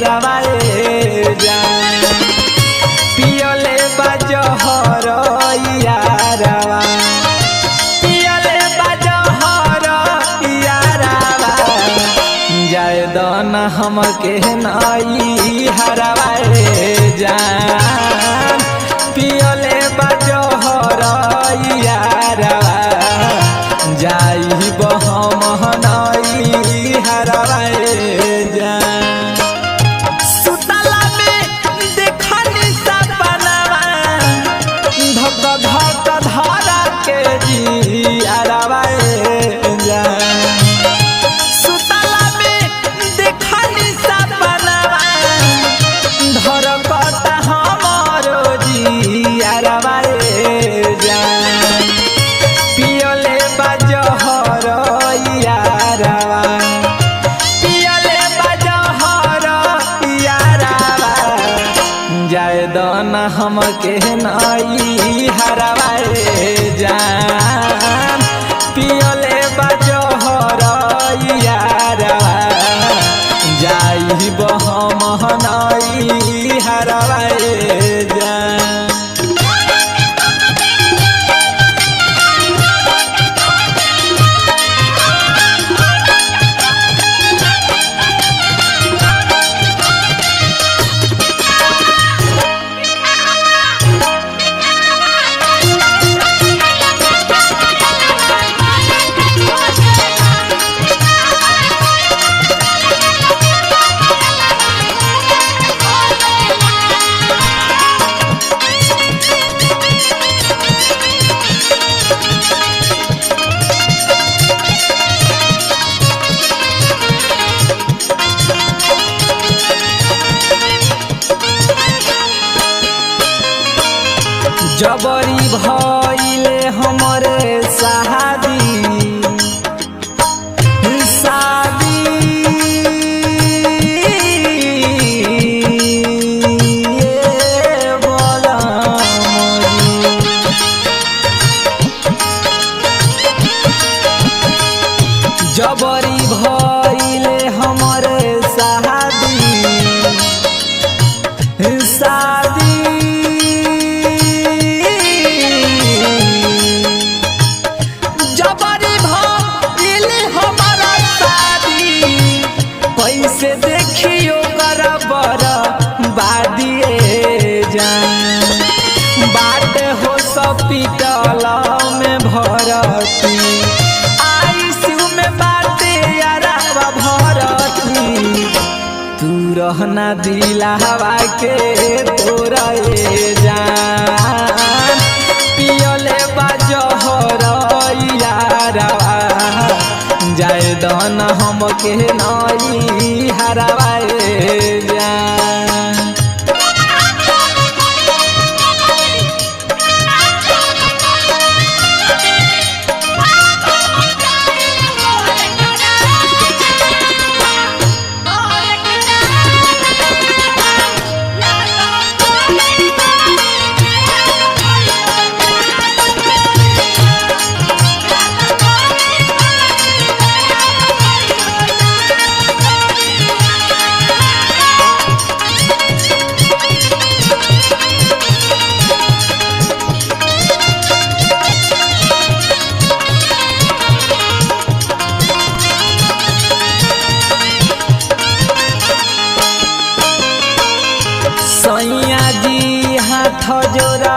हरवाए जान पियले बजहर यारवा पियले बजहर यारवा जाए दन हमके नई हरवाए जान पियले बजहर यारवा जाई बहम नई हरवाए जान सुतला में देखनी सपनवा धक धक धरा के जियारवाए जान सुतला में देखनी सपनवा धरकता हमरो जियारवाए जान पियले बजहर यारवा पियले बजहर यारवा जाए दन हमके नई हरवाए जान पियले बजहर यारवा जाई बहम नई हरवाए जान जबरी भइले हमरे शादी शादी जबरी भइले हमरे शादी शादी कैसे देखियो बराबर बादिए जान बाट हो हॉस्पिटल में भरती आईसीयू में बाटे यारवा भरती तू रहना दिलावा के तोरा जान पियले बजहर यारवा जाए दन हमके नई हरवाए जान सैया जी हाथ जोड़